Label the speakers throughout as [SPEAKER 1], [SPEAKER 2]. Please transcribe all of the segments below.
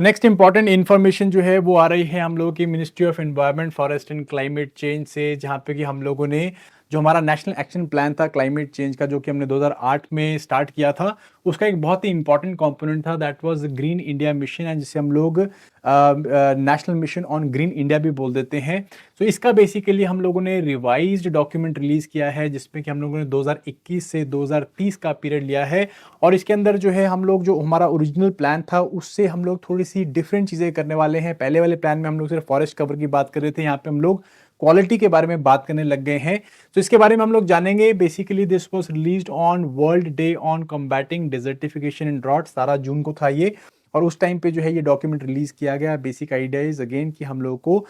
[SPEAKER 1] Next important information जो है वो आ रही है हम लोगों की ministry of environment forest and climate change से, जहाँ पे कि हम लोगों ने जो हमारा नेशनल एक्शन प्लान था क्लाइमेट चेंज का, जो कि हमने 2008 में स्टार्ट किया था, उसका एक बहुत ही इंपॉर्टेंट कंपोनेंट था, that was green India mission, and जिसे हम लोग national mission on green India भी बोल देते हैं। तो इसका बेसिकली हम लोगों ने रिवाइज्ड डॉक्यूमेंट रिलीज किया है, जिसमें कि हम लोगों ने 2021 से 2030 का पीरियड लिया है, और इसके अंदर जो है हम लोग जो हमारा ओरिजिनल प्लान था उससे हम लोग थोड़ी सी डिफरेंट चीज़ें करने वाले हैं। पहले वाले प्लान में हम लोग सिर्फ फॉरेस्ट कवर की बात कर रहे थे, यहाँ पे हम लोग क्वालिटी के बारे में बात करने लग गए हैं। तो इसके बारे में हम लोग जानेंगे। Basically this was released on world day on combating desertification and drought, 17 जून को था ये, और उस टाइम पे जो है ये डॉक्यूमेंट रिलीज किया गया। बेसिक आइडिया इज अगेन कि हम लोगों को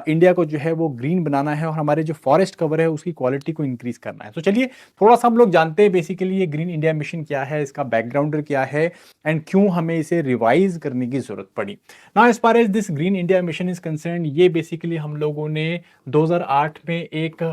[SPEAKER 1] इंडिया को जो है वो ग्रीन बनाना है और हमारे जो फॉरेस्ट कवर है उसकी क्वालिटी को इंक्रीज करना है। तो चलिए थोड़ा सा हम लोग जानते हैं बेसिकली ये ग्रीन इंडिया मिशन क्या है, इसका बैकग्राउंडर क्या है, एंड क्यों हमें इसे रिवाइज करने की जरूरत पड़ी। Now as far as this green India mission is concern, ये बेसिकली हम लोगों ने 2008 में एक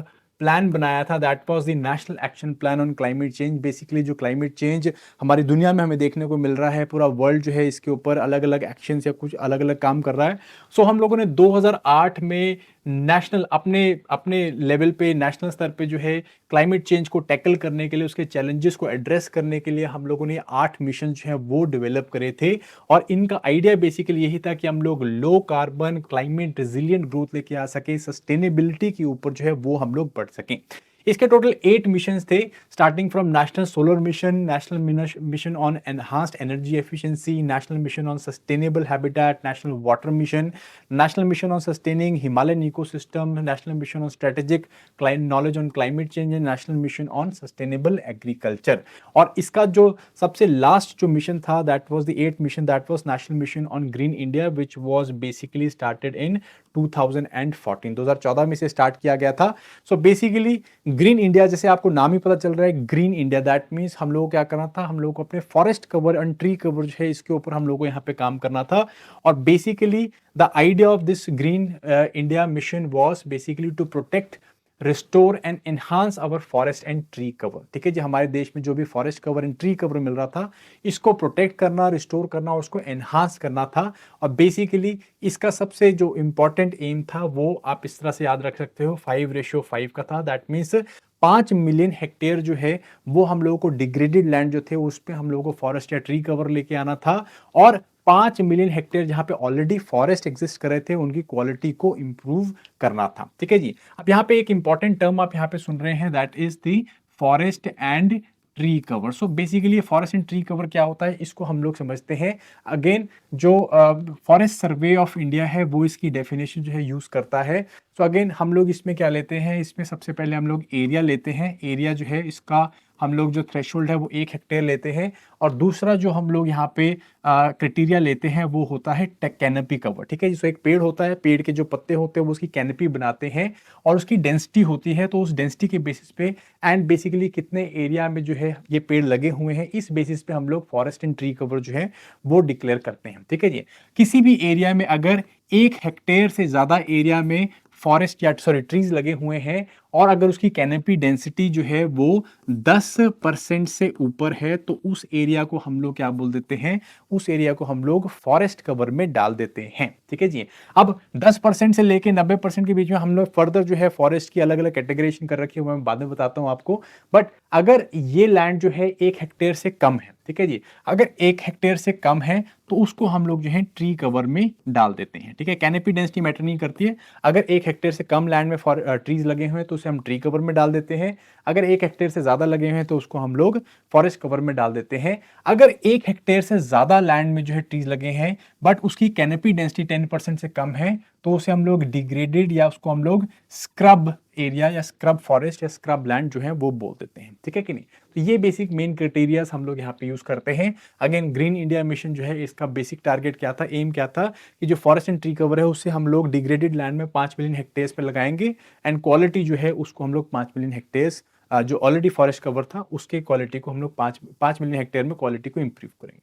[SPEAKER 1] प्लान बनाया था, that was the national action plan on climate change. Basically जो क्लाइमेट चेंज हमारी दुनिया में हमें देखने को मिल रहा है, पूरा वर्ल्ड जो है इसके ऊपर अलग अलग एक्शन या कुछ अलग अलग काम कर रहा है। सो हम लोगों ने 2008 में नेशनल अपने अपने लेवल पे, नेशनल स्तर पे जो है क्लाइमेट चेंज को टैकल करने के लिए, उसके चैलेंजेस को एड्रेस करने के लिए हम लोगों ने 8 मिशन जो है वो डेवलप करे थे। और इनका आइडिया बेसिकली यही था कि हम लोग low carbon climate resilient growth लेके आ सके, सस्टेनेबिलिटी के ऊपर जो है वो हम लोग बढ़ सकें। इसके टोटल 8 मिशंस थे, starting from national solar mission, national mission on enhanced energy efficiency, national mission on sustainable habitat, national water mission, national mission on sustaining Himalayan ecosystem, national mission on strategic knowledge on climate change, and national mission on sustainable agriculture. और इसका जो सबसे last जो mission था, that was the 8th mission, that was national mission on green India, which was basically started in 2014 में से start किया गया था। सो बेसिकली ग्रीन इंडिया, जैसे आपको नाम ही पता चल रहा है ग्रीन इंडिया, दैट मीन्स हम लोगों को क्या करना था, हम लोगों को अपने forest cover and tree cover जो है इसके ऊपर हम लोगों को यहाँ पे काम करना था। और basically the idea of this green India mission was basically to protect, restore and enhance our forest and tree cover. ठीक है जी, हमारे देश में जो भी forest cover and tree cover मिल रहा था, इसको प्रोटेक्ट करना, रिस्टोर करना, उसको एनहांस करना था। और बेसिकली इसका सबसे जो इंपॉर्टेंट एम था वो आप इस तरह से याद रख सकते हो, 5:5 का था। दैट मीन्स 5 मिलियन हेक्टेयर जो है वो हम लोगों को डिग्रेडेड लैंड जो थे उस पर हम लोगों को फॉरेस्ट या ट्री कवर लेके आना था, और 5 मिलियन हेक्टेयर जहां पे ऑलरेडी फॉरेस्ट एग्जिस्ट कर रहे थे उनकी क्वालिटी को इंप्रूव करना था। ठीक है जी। अब यहाँ पे एक इंपॉर्टेंट टर्म आप यहाँ पे सुन रहे हैं, that is the forest and tree cover. So basically forest and tree cover क्या होता है, इसको हम लोग समझते हैं। अगेन जो फॉरेस्ट सर्वे ऑफ इंडिया है वो इसकी डेफिनेशन जो है यूज करता है। सो अगेन हम लोग इसमें क्या लेते हैं, इसमें सबसे पहले हम लोग एरिया लेते हैं। एरिया जो है इसका हम लोग जो थ्रेशोल्ड है वो 1 हेक्टेयर लेते हैं। और दूसरा जो हम लोग यहाँ पे क्राइटेरिया लेते हैं वो होता है कैनपी कवर। ठीक है, जिसको एक पेड़ होता है, पेड़ के जो पत्ते होते हैं वो उसकी कैनपी बनाते हैं, और उसकी डेंसिटी होती है, तो उस डेंसिटी के बेसिस पे एंड बेसिकली कितने एरिया में जो है ये पेड़ लगे हुए हैं, इस बेसिस पे हम लोग फॉरेस्ट एंड ट्री कवर जो है वो डिक्लेयर करते हैं। ठीक है जी। किसी भी एरिया में अगर 1 हेक्टेयर से ज्यादा एरिया में फॉरेस्ट या सॉरी ट्रीज लगे हुए हैं, और अगर उसकी कैनोपी डेंसिटी जो है वो 10% से ऊपर है, तो उस एरिया को हम लोग क्या बोल देते हैं, उस एरिया को हम लोग फॉरेस्ट कवर में डाल देते हैं। ठीक है जी। अब 10% से लेके 90% के बीच में हम लोग फर्दर जो है फॉरेस्ट की अलग अलग कैटेगराइजेशन कर रखी है, वो मैं बाद में बताता हूं आपको। बट अगर ये लैंड जो है 1 हेक्टेयर से कम है, ठीक है जी, अगर 1 हेक्टेयर से कम है तो उसको हम लोग जो है ट्री कवर में डाल देते हैं। ठीक है, कैनोपी डेंसिटी मैटर नहीं करती है। अगर 1 हेक्टेयर से कम लैंड में ट्रीज लगे हुए हैं तो उसे हम ट्री कवर में डाल देते हैं। अगर 1 हेक्टेयर से ज्यादा लगे हुए हैं तो उसको हम लोग फॉरेस्ट कवर में डाल देते हैं। अगर 1 हेक्टेयर से ज्यादा लैंड में जो है ट्रीज लगे हैं बट उसकी कैनोपी डेंसिटी 10% से कम है, तो उसे हम लोग डिग्रेडेड या उसको हम लोग स्क्रब एरिया या स्क्रब फॉरेस्ट या स्क्रब लैंड जो है वो बोल देते हैं। ठीक है कि नहीं। तो ये बेसिक मेन क्राइटेरियाज हम लोग यहाँ पे यूज करते हैं। अगेन ग्रीन इंडिया मिशन जो है इसका बेसिक टारगेट क्या था, एम क्या था, कि जो फॉरेस्ट एंड ट्री कवर है उससे हम लोग डिग्रेडेड लैंड में 5 मिलियन हेक्टेयर्स पे लगाएंगे, एंड क्वालिटी जो है उसको हम लोग 5 मिलियन हेक्टेयर्स जो ऑलरेडी फॉरेस्ट कवर था उसके क्वालिटी को हम लोग 5 मिलियन हेक्टेयर में क्वालिटी को इंप्रूव करेंगे।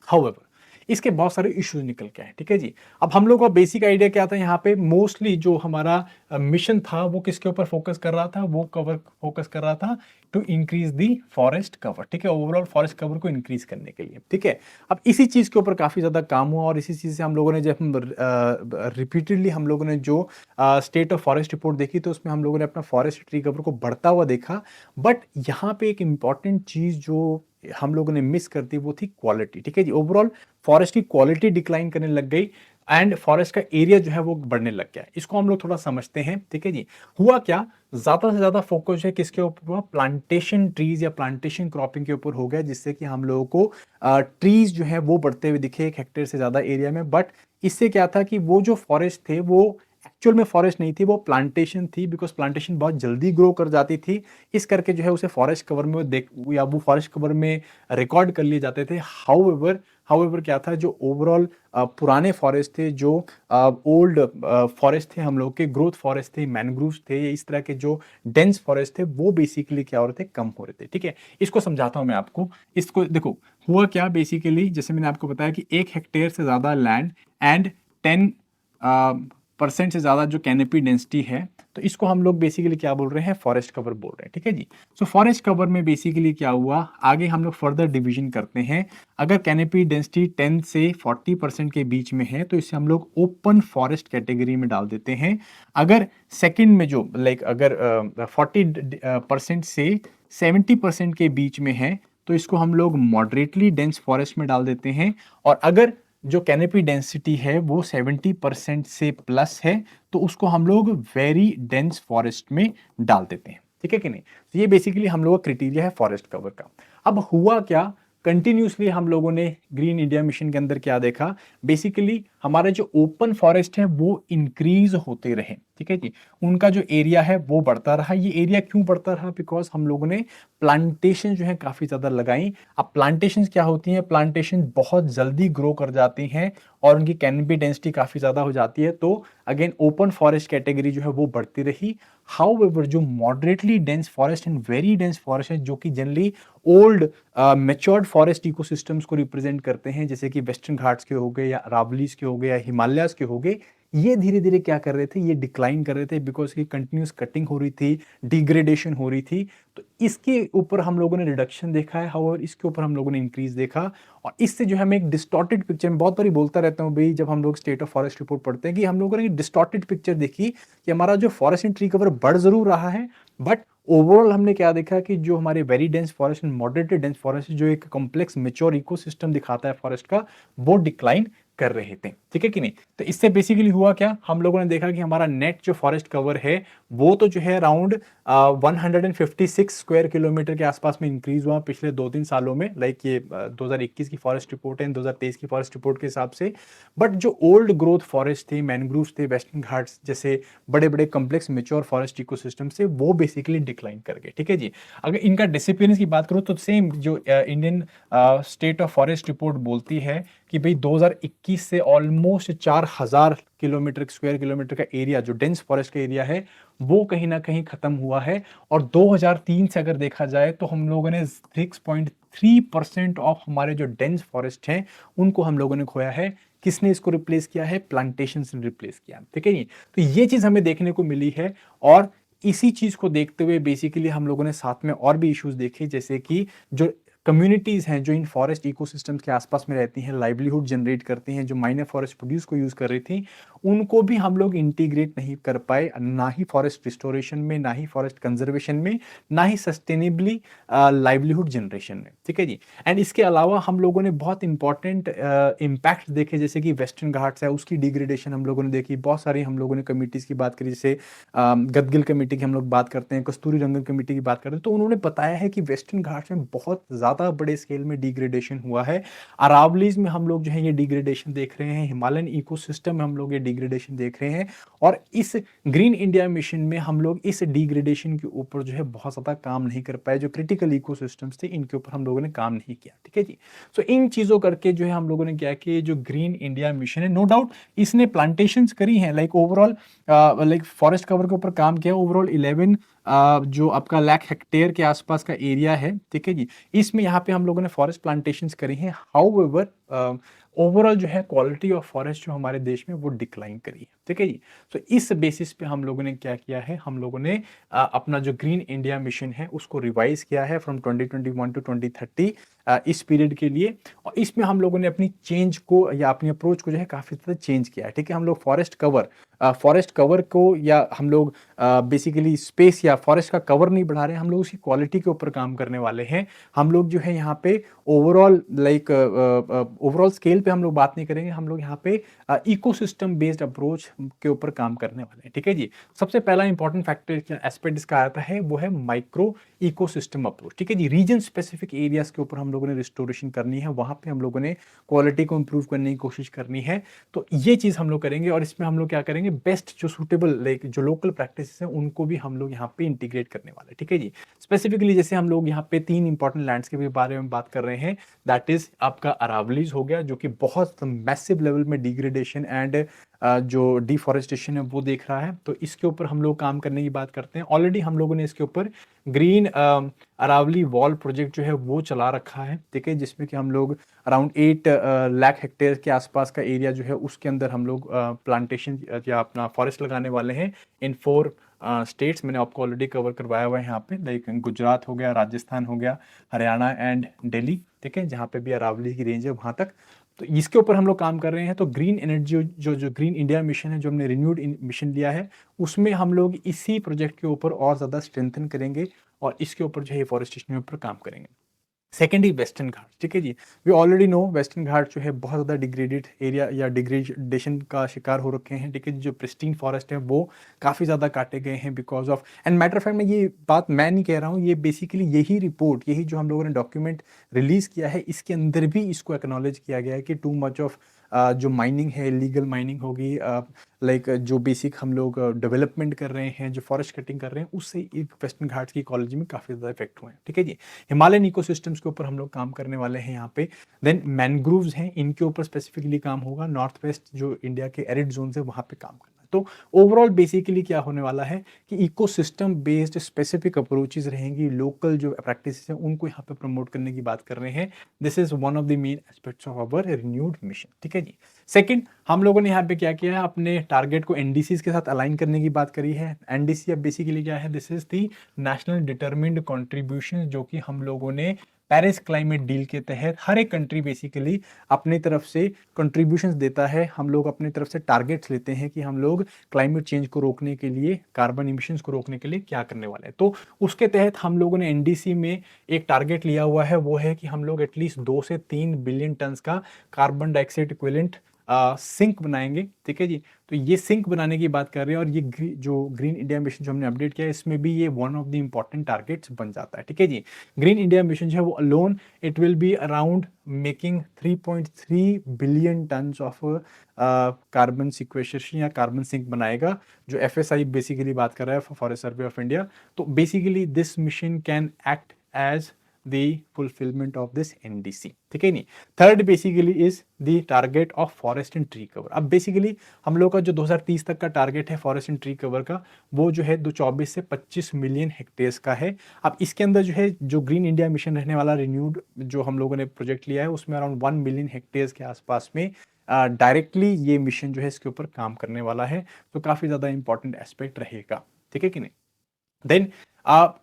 [SPEAKER 1] हाउएवर इसके बहुत सारे इश्यूज निकल के आए, ठीक है जी। अब हम लोग का बेसिक आइडिया क्या था यहाँ पे, मोस्टली जो हमारा मिशन था वो किसके ऊपर फोकस कर रहा था, वो कवर फोकस कर रहा था to increase the forest cover, ठीक है, ओवरऑल फॉरेस्ट कवर को इंक्रीज करने के लिए, ठीक है। अब इसी चीज के ऊपर काफी ज्यादा काम हुआ और इसी चीज से हम लोगों ने जब हम रिपीटेडली हम लोगों ने जो स्टेट ऑफ फॉरेस्ट रिपोर्ट देखी तो उसमें हम लोगों ने अपना फॉरेस्ट ट्री कवर को बढ़ता हुआ देखा। बट यहाँ पे एक इंपॉर्टेंट चीज जो हम लोगों ने मिस कर दी वो थी क्वालिटी, ठीक है जी। ओवरऑल फॉरेस्ट की क्वालिटी डिक्लाइन करने लग गई एंड फॉरेस्ट का एरिया जो है वो बढ़ने लग गया। इसको हम लोग थोड़ा समझते हैं, ठीक है जी। हुआ क्या, ज्यादा से ज्यादा फोकस है किसके ऊपर हुआ, प्लांटेशन ट्रीज या प्लांटेशन क्रॉपिंग के ऊपर हो गया, जिससे कि हम लोगों को ट्रीज जो है वो बढ़ते हुए दिखे 1 हेक्टेयर से ज्यादा एरिया में। बट इससे क्या था कि वो जो फॉरेस्ट थे वो एक्चुअल में फॉरेस्ट नहीं थी, वो प्लांटेशन थी, बिकॉज प्लांटेशन बहुत जल्दी ग्रो कर जाती थी, इस करके जो है उसे फॉरेस्ट कवर में देख या वो फॉरेस्ट कवर में रिकॉर्ड कर लिए जाते थे। हाउएवर क्या था, जो ओवरऑल पुराने फॉरेस्ट थे, जो ओल्ड फॉरेस्ट थे, हम लोग के ग्रोथ फॉरेस्ट थे, मैनग्रूव्स थे, इस तरह के जो डेंस फॉरेस्ट थे वो बेसिकली क्या हो रहे थे, कम हो रहे थे, ठीक है। इसको समझाता हूं मैं आपको। इसको देखो, हुआ क्या बेसिकली, जैसे मैंने आपको बताया कि 1 हेक्टेयर से ज्यादा लैंड एंड 10% से ज्यादा जो कैनोपी डेंसिटी है, तो इसको हम लोग बेसिकली क्या बोल रहे हैं, फॉरेस्ट कवर बोल रहे हैं, ठीक है जी। सो फॉरेस्ट कवर में बेसिकली क्या हुआ, आगे हम लोग फर्दर डिवीजन करते हैं। अगर कैनोपी डेंसिटी 10 से 40% के बीच में है तो इसे हम लोग ओपन फॉरेस्ट कैटेगरी में डाल देते हैं। अगर सेकंड में जो अगर 40% से 70% के बीच में है तो इसको हम लोग मॉडरेटली डेंस फॉरेस्ट में डाल देते हैं। और अगर जो कैनोपी डेंसिटी है वो 70% से प्लस है तो उसको हम लोग वेरी डेंस फॉरेस्ट में डाल देते हैं, ठीक है कि नहीं। तो ये बेसिकली हम लोग का क्राइटेरिया है फॉरेस्ट कवर का। अब हुआ क्या, कंटिन्यूसली हम लोगों ने ग्रीन इंडिया मिशन के अंदर क्या देखा, बेसिकली हमारे जो ओपन फॉरेस्ट है वो इंक्रीज होते रहे, ठीक है जी। उनका जो एरिया है वो बढ़ता रहा। ये एरिया क्यों बढ़ता रहा, बिकॉज हम लोगों ने प्लांटेशन जो है काफी ज्यादा लगाई। अब प्लांटेशन क्या होती हैं, प्लांटेशन बहुत जल्दी ग्रो कर जाती हैं और उनकी कैनोपी डेंसिटी काफी ज्यादा हो जाती है, तो अगेन ओपन फॉरेस्ट कैटेगरी जो है वो बढ़ती रही। हाउएवर जो moderately dense forest and very dense forest है, जो कि generally old matured forest ecosystems को रिप्रेजेंट करते हैं, जैसे कि वेस्टर्न घाट्स के हो गए या अरावलीज के हो गए या हिमालयाज के हो गए, ये धीरे धीरे क्या कर रहे थे, ये डिक्लाइन कर रहे थे, बिकॉज की कंटिन्यूस कटिंग हो रही थी, डिग्रेडेशन हो रही थी। तो इसके ऊपर हम लोगों ने रिडक्शन देखा है, हाउएवर इसके ऊपर हम लोगों ने इंक्रीज देखा। और इससे जो हमें एक डिस्टॉर्टेड पिक्चर, में बहुत बारी बोलता रहता हूँ भाई, जब हम लोग स्टेट ऑफ फॉरेस्ट रिपोर्ट पढ़ते हैं, कि हम लोगों ने डिस्टॉर्टेड पिक्चर देखी कि हमारा जो फॉरेस्ट एंड ट्री कवर बढ़ जरूर रहा है, बट ओवरऑल हमने क्या देखा कि जो हमारे very dense forest and moderated dense forest, जो एक कॉम्प्लेक्स मेच्योर इकोसिस्टम दिखाता है फॉरेस्ट का, वो डिक्लाइन कर रहे थे, ठीक है कि नहीं। तो इससे बेसिकली हुआ क्या, हम लोगों ने देखा कि हमारा नेट जो फॉरेस्ट कवर है वो तो जो है अराउंड 156 स्क्वायर किलोमीटर के आसपास में इंक्रीज हुआ पिछले 2-3 सालों में। लाइक ये 2021 की फॉरेस्ट रिपोर्ट है, 2023 की फॉरेस्ट रिपोर्ट के हिसाब से। बट जो ओल्ड ग्रोथ फॉरेस्ट थे, मैनग्रूव्स थे, वेस्टर्न घाट्स जैसे बड़े बड़े कॉम्प्लेक्स मेच्योर फॉरेस्ट इकोसिस्टम से, वो बेसिकली डिक्लाइन कर गए, ठीक है जी। अगर इनका डिसिप्लिन की बात करूं तो सेम जो Indian state of forest report बोलती है कि भाई 2021 से ऑलमोस्ट 4000 किलोमीटर स्क्वायर किलोमीटर का एरिया, जो डेंस फॉरेस्ट का एरिया है, वो कहीं ना कहीं खत्म हुआ है। और 2003 से अगर देखा जाए तो हम लोगों ने 6.3% ऑफ हमारे जो डेंस फॉरेस्ट हैं उनको हम लोगों ने खोया है। किसने इसको रिप्लेस किया है, प्लांटेशन ने रिप्लेस किया, ठीक है नहीं। तो ये चीज हमें देखने को मिली है। और इसी चीज को देखते हुए बेसिकली हम लोगों ने साथ में और भी इश्यूज देखे, जैसे कि जो कम्युनिटीज हैं जो इन फॉरेस्ट इकोसिस्टम्स के आसपास में रहती हैं, लाइवलीहुड जनरेट करती हैं, जो माइनर फॉरेस्ट प्रोड्यूस को यूज कर रही थी, उनको भी हम लोग इंटीग्रेट नहीं कर पाए, ना ही फॉरेस्ट रिस्टोरेशन में, ना ही फॉरेस्ट कंजर्वेशन में, ना ही सस्टेनेबली लाइवलीहुड जनरेशन में, ठीक है जी। एंड इसके अलावा हम लोगों ने बहुत इंपॉर्टेंट इम्पैक्ट देखे, जैसे कि वेस्टर्न घाट्स है उसकी डिग्रेडेशन हम लोगों ने देखी। बहुत सारी हम लोगों ने कमिटीज की बात करी, जैसे गदगिल कमेटी की हम लोग बात करते हैं, कस्तूरी रंगन कमेटी की बात करते हैं, तो उन्होंने बताया है कि वेस्टर्न घाट्स में बहुत ज्यादा बड़े स्केल में डिग्रेडेशन हुआ है। अरावलीज में हम लोग जो है ये डिग्रेडेशन देख रहे हैं, हिमालयन इकोसिस्टम में हम लोग ये डिग्रेडेशन देख रहे हैं। और इस ग्रीन इंडिया मिशन में हम लोग इस डिग्रेडेशन के ऊपर जो है बहुत ज्यादा काम नहीं कर पाए। जो क्रिटिकल इकोसिस्टम्स थे इनके ऊपर हम लोगों ने काम नहीं किया, ठीक है जी। सो इन चीजों करके जो है हम लोगों ने क्या कि जो ग्रीन इंडिया मिशन है, नो डाउट इसने प्लांटेशंस करी हैं, like overall like forest cover के ऊपर काम किया। ओवरऑल 11 जो आपका लाख हेक्टेयर के आसपास का एरिया है, ठीक है जी, इसमें यहाँ पे हम लोगों ने फॉरेस्ट प्लांटेशंस करी हैं। हाउएवर ओवरऑल जो है क्वालिटी ऑफ फॉरेस्ट जो हमारे देश में वो डिक्लाइन करी है, ठीक है जी। तो इस बेसिस पे हम लोगों ने क्या किया है, हम लोगों ने अपना जो ग्रीन इंडिया मिशन है उसको रिवाइज किया है फ्रॉम 2021 टू 2030 इस पीरियड के लिए। और इसमें हम लोगों ने अपनी चेंज को या अपनी अप्रोच को जो है काफ़ी ज़्यादा चेंज किया है, ठीक है। हम लोग फॉरेस्ट कवर को या हम लोग बेसिकली स्पेस या फॉरेस्ट का कवर नहीं बढ़ा रहे हैं, हम लोग उसकी क्वालिटी के ऊपर काम करने वाले हैं। हम लोग जो है यहाँ पे ओवरऑल स्केल पे हम लोग बात नहीं करेंगे, हम लोग यहाँ पे इकोसिस्टम बेस्ड अप्रोच के ऊपर काम करने वाले हैं, ठीक है जी। सबसे पहला इंपॉर्टेंट फैक्टर एस्पेक्ट इसका आता है वो है माइक्रो इकोसिस्टम अप्रोच, ठीक है जी। रीजन स्पेसिफिक एरियाज के ऊपर हम लोगों ने रिस्टोरेशन करनी है, वहां पे हम लोगों ने क्वालिटी को इंप्रूव करने की कोशिश करनी है। तो ये चीज हम लोग करेंगे और इसमें हम लोग क्या करेंगे, बेस्ट जो सूटेबल लाइक जो लोकल प्रैक्टिस है उनको भी हम लोग यहाँ पे इंटीग्रेट करने वाले हैं, ठीक है जी। स्पेसिफिकली जैसे हम लोग यहाँ पे 3 इंपॉर्टेंट लैंड्स के बारे में बात कर रहे हैं, दैट इज आपका अरावलीज हो गया जो कि बहुत मैसिव लेवल में डिग्रेडेशन एंड जो डिफॉरेस्टेशन है वो देख रहा है। तो इसके ऊपर हम लोग काम करने की बात करते हैं। ऑलरेडी हम लोगों ने इसके ऊपर ग्रीन अरावली वॉल प्रोजेक्ट जो है वो चला रखा है, ठीक है, जिसमें कि हम लोग अराउंड 8 लाख हेक्टेयर के आसपास का एरिया जो है उसके अंदर हम लोग प्लांटेशन या अपना फॉरेस्ट लगाने वाले हैं इन 4 स्टेट्स। मैंने आपको ऑलरेडी कवर करवाया हुआ है यहाँ पे, लाइक गुजरात हो गया, राजस्थान हो गया, हरियाणा एंड दिल्ली, ठीक है, जहाँ पे भी अरावली की रेंज है वहाँ तक। तो इसके ऊपर हम लोग काम कर रहे हैं। तो ग्रीन एनर्जी जो ग्रीन इंडिया मिशन है, जो हमने रिन्यूड मिशन लिया है, उसमें हम लोग इसी प्रोजेक्ट के ऊपर और ज़्यादा स्ट्रेंथन करेंगे और इसके ऊपर जो है फॉरेस्टेशन के ऊपर काम करेंगे। सेकेंडली वेस्टर्न घाट, ठीक है जी। वी ऑलरेडी नो वेस्टर्न घाट जो है बहुत ज़्यादा डिग्रेडेड एरिया या डिग्रेडेशन का शिकार हो रखे हैं, ठीक है। जो प्रिस्टीन फॉरेस्ट है वो काफ़ी ज़्यादा काटे गए हैं because of, and matter of fact में ये बात मैं नहीं कह रहा हूँ, ये बेसिकली यही रिपोर्ट, यही जो हम लोगों ने डॉक्यूमेंट रिलीज किया है, इसके अंदर भी इसको एक्नॉलेज किया गया है कि टू मच ऑफ जो माइनिंग है, लीगल माइनिंग होगी, लाइक जो बेसिक हम लोग डेवलपमेंट कर रहे हैं, जो फॉरेस्ट कटिंग कर रहे हैं, उससे एक वेस्टर्न घाट्स की इकोलॉजी में काफ़ी ज़्यादा इफेक्ट हुए हैं, ठीक है जी। हिमालयन इकोसिस्टम्स के ऊपर हम लोग काम करने वाले हैं यहाँ पे। देन मैनग्रोव्स हैं, इनके ऊपर स्पेसिफिकली काम होगा। नॉर्थ वेस्ट जो इंडिया के एरिड जोन है वहाँ पे काम करना है। तो ओवरऑल बेसिकली क्या होने वाला है कि इकोसिस्टम बेस्ड स्पेसिफिक अप्रोचेस रहेंगी, लोकल जो प्रैक्टिसेस हैं उनको यहाँ पे प्रमोट करने की बात कर रहे हैं। This is one of the main aspects of our renewed mission, ठीक है जी। सेकंड, हम लोगों ने यहाँ पे क्या किया है, अपने टारगेट को एनडीसी के साथ अलाइन करने की बात करी है। एनडीसी अब बेसिकली क्या है, this is the national determined contribution, जो कि हम लोगों ने पेरिस क्लाइमेट डील के तहत हर एक कंट्री बेसिकली अपनी तरफ से कंट्रीब्यूशंस देता है। हम लोग अपनी तरफ से टारगेट्स लेते हैं कि हम लोग क्लाइमेट चेंज को रोकने के लिए, कार्बन इमिशंस को रोकने के लिए क्या करने वाले हैं। तो उसके तहत हम लोगों ने एनडीसी में एक टारगेट लिया हुआ है, वो है कि हम लोग एटलीस्ट 2 से 3 बिलियन टन का कार्बन डाइऑक्साइड इक्विवेलेंट सिंक बनाएंगे, ठीक है जी। तो ये सिंक बनाने की बात कर रहे हैं और ये जो ग्रीन इंडिया मिशन जो हमने अपडेट किया है, इसमें भी ये one of the important targets बन जाता है, ठीक है जी। ग्रीन इंडिया मिशन जो है वो alone it will be around making 3.3 billion ton of carbon sequestration या कार्बन सिंक बनाएगा, जो एफएसआई बेसिकली बात कर रहा है, फॉरेस्ट सर्वे ऑफ इंडिया। तो basically this mission can act as the fulfillment of this NDC, ठीक है नहीं। Third basically is the target of forest and tree cover. अब बेसिकली हम लोग का जो 2030 तक का टारगेट है फॉरेस्ट एंड ट्री कवर का, वो जो है 24 से 25 मिलियन हेक्टेयर्स का है। अब इसके अंदर जो है जो ग्रीन इंडिया मिशन रहने वाला रिन्यूड जो हम लोगों ने प्रोजेक्ट लिया है, उसमें अराउंड 1 मिलियन हेक्टेयर्स के आसपास में डायरेक्टली ये मिशन जो है इसके ऊपर काम करने वाला है। तो काफी ज्यादा इंपॉर्टेंट एस्पेक्ट रहेगा, ठीक है कि नहीं। देन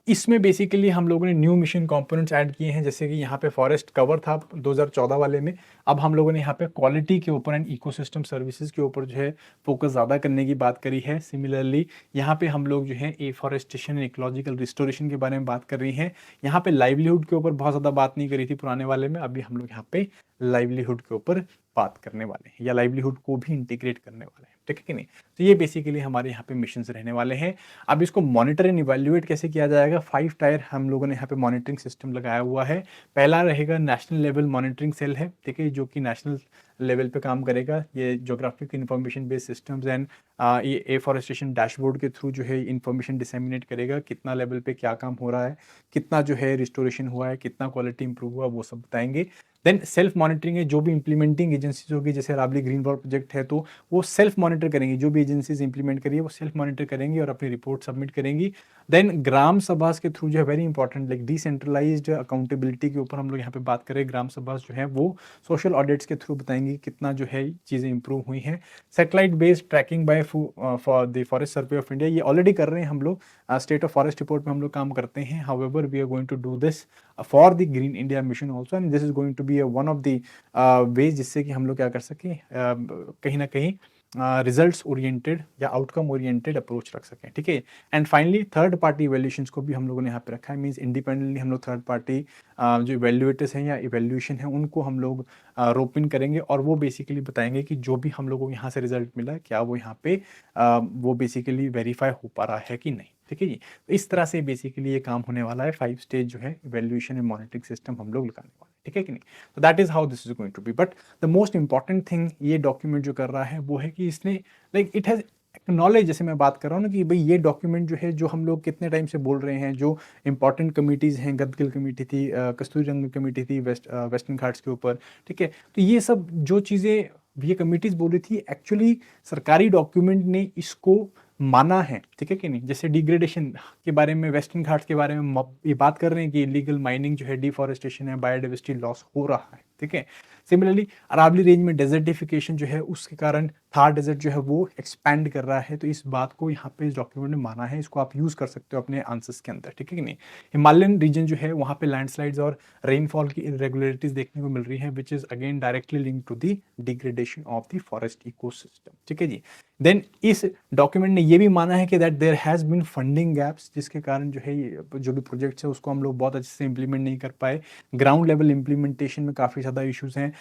[SPEAKER 1] इसमें बेसिकली हम लोगों ने न्यू मिशन कंपोनेंट्स ऐड किए हैं, जैसे कि यहाँ पे फॉरेस्ट कवर था 2014 वाले में, अब हम लोगों ने यहाँ पे क्वालिटी के ऊपर एंड इकोसिस्टम सर्विसेज के ऊपर जो है फोकस ज़्यादा करने की बात करी है। सिमिलरली यहाँ पे हम लोग जो है एफॉरेस्टेशन एंड इकोलॉजिकल रिस्टोरेशन के बारे में बात कर रही हैं। यहाँ पे लाइवलीहुड के ऊपर बहुत ज़्यादा बात नहीं करी थी पुराने वाले में, अभी हम लोग यहाँ पे लाइवलीहुड के ऊपर बात करने वाले हैं या लाइवलीहुड को भी इंटीग्रेट करने वाले हैं, ठीक है कि नहीं। तो ये बेसिकली हमारे यहाँ पे मिशन रहने वाले हैं। अब इसको मॉनिटर एंड इवैल्यूएट कैसे किया जाएगा, 5 टायर हम लोगों ने यहाँ पे मॉनिटरिंग सिस्टम लगाया हुआ है। पहला रहेगा नेशनल लेवल मॉनिटरिंग सेल है, ठीक है, जो कि नेशनल लेवल पे काम करेगा। ये geographic information based systems and ये एफॉरेस्टेशन डैशबोर्ड के थ्रू जो है इन्फॉर्मेशन डिसेमिनेट करेगा, कितना लेवल पे क्या काम हो रहा है, कितना जो है रिस्टोरेशन हुआ है, कितना क्वालिटी इंप्रूव हुआ, वो सब बताएंगे। देन सेल्फ मॉनिटरिंग है, जो भी इंप्लीमेंटिंग एजेंसीज होगी, जैसे रावली ग्रीन वॉल प्रोजेक्ट है तो वो सेल्फ मॉनिटर करेंगी, जो भी एजेंसीज इंप्लीमेंट करिए वो सेल्फ मॉनिटर करेंगी और अपनी रिपोर्ट सबमिट करेंगी। देन ग्राम सभा के थ्रू जो है very important like decentralised accountability के ऊपर हम लोग यहाँ पे बात करें, ग्राम सभा जो है वो सोशल ऑडिट्स के थ्रू बताएंगी कितना जो है चीज़ें इंप्रूव हुई हैं। Satellite based tracking by for the forest survey of India, ये ऑलरेडी कर रहे हैं हम लोग, स्टेट ऑफ फॉरेस्ट रिपोर्ट में हम लोग काम करते हैं। However we are going to do this for the green India mission also, and this is going to be one of the ways जिससे कि हम लोग क्या कर सकें, कहीं ना कहीं रिजल्ट्स ओरिएंटेड या आउटकम ओरिएंटेड अप्रोच रख सकें, ठीक है। And finally third party evaluations को भी हम लोगों ने यहाँ पे रखा है, मींस इंडिपेंडेंटली हम लोग थर्ड पार्टी जो इवैल्यूएटर्स हैं या इवैल्यूएशन है उनको हम लोग रोप इन करेंगे और वो बेसिकली बताएंगे कि जो भी हम लोगों को यहाँ से रिजल्ट मिला क्या वो यहाँ पे वो बेसिकली वेरीफाई हो पा रहा है कि नहीं, ठीक है जी। तो इस तरह से बेसिकली ये काम होने वाला है, 5 स्टेज जो है इवैल्यूएशन एंड मॉनिटरिंग सिस्टम हम लोग लगाने वाले हैं, ठीक है कि नहीं। तो that is how this is going to be, but the most important thing ये डॉक्यूमेंट जो कर रहा है वो है कि इसने लाइक इट हैज एक्नॉलेज, जैसे मैं बात कर रहा हूँ ना कि भाई ये डॉक्यूमेंट जो है, जो हम लोग कितने टाइम से बोल रहे हैं, जो इंपॉर्टेंट कमिटीज़ हैं, गदगिल कमेटी थी, कस्तूरी रंगन कमेटी थी वेस्टर्न घाट्स के ऊपर, ठीक है। तो ये सब जो चीज़ें ये कमिटीज़ बोल रही थी एक्चुअली सरकारी डॉक्यूमेंट ने इसको माना है, ठीक है कि नहीं। जैसे डिग्रेडेशन के बारे में, वेस्टर्न घाट्स के बारे में ये बात कर रहे हैं कि इलीगल माइनिंग जो है, डिफॉरेस्टेशन है, बायोडाइवर्सिटी लॉस हो रहा है, ठीक है। सिमिलरली अरावली रेंज में डेजर्टिफिकेशन जो है उसके कारण थार डेजर्ट जो है वो एक्सपैंड कर रहा है, तो इस बात को यहाँ पे इस डॉक्यूमेंट में माना है, इसको आप यूज़ कर सकते हो अपने आंसर्स के अंदर, ठीक है कि नहीं। हिमालयन रीजन जो है वहाँ पे लैंडस्लाइड्स और रेनफॉल की इरेगुलरिटीज देखने को मिल रही है, which is again directly link to the degradation of the forest ecosystem, ठीक है जी। देन इस डॉक्यूमेंट ने ये भी माना है कि that there has been funding gaps, जिसके कारण जो है जो भी प्रोजेक्ट्स है उसको हम लोग बहुत अच्छे से इंप्लीमेंट नहीं कर पाए, ग्राउंड लेवल इंप्लीमेंटेशन में काफ़ी ज़्यादा इश्यूज हैं,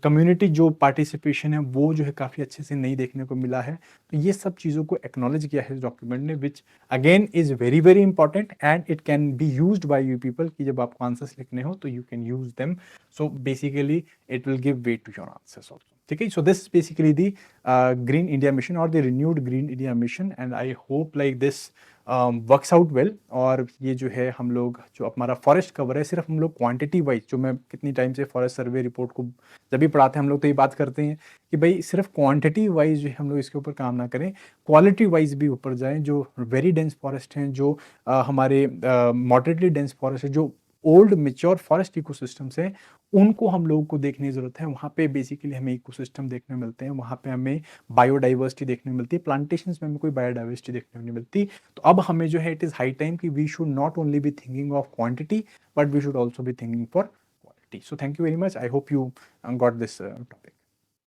[SPEAKER 1] कम्युनिटी जो पार्टिसिपेशन है वो जो है काफ़ी अच्छे से नहीं देखने को मिला है। तो ये सब चीज़ों को एक्नॉलेज किया है इस डॉक्यूमेंट ने, which again is very very important and it can be used by you people, कि जब आपको आंसर्स लिखने हो तो you can use them, so basically it will give weight to your answers also, ठीक है। So this basically the green India mission और the renewed green India mission, and I hope like this works out well. और ये जो है हम लोग जो हमारा फॉरेस्ट कवर है, सिर्फ हम लोग क्वांटिटी वाइज, जो मैं कितनी टाइम से फॉरेस्ट सर्वे रिपोर्ट को जब भी पढ़ाते हैं हम लोग तो ये बात करते हैं कि भाई सिर्फ क्वांटिटी वाइज जो है हम लोग इसके ऊपर काम ना करें, क्वालिटी वाइज भी ऊपर जाएं। जो वेरी डेंस फॉरेस्ट हैं, जो हमारे मॉडरेटली डेंस फॉरेस्ट है, जो ओल्ड मेच्योर फॉरेस्ट इकोसिस्टम्स हैं, उनको हम लोगों को देखने की ज़रूरत है। वहाँ पे बेसिकली हमें इकोसिस्टम देखने मिलते हैं, वहाँ पे हमें बायोडाइवर्सिटी देखने मिलती है, प्लांटेशंस में हमें कोई बायोडाइवर्सिटी देखने नहीं मिलती। तो अब हमें जो है इट इज़ हाई टाइम कि we should not only be thinking of quantity but we should also be thinking for quality. So thank you very much, I hope you got this topic.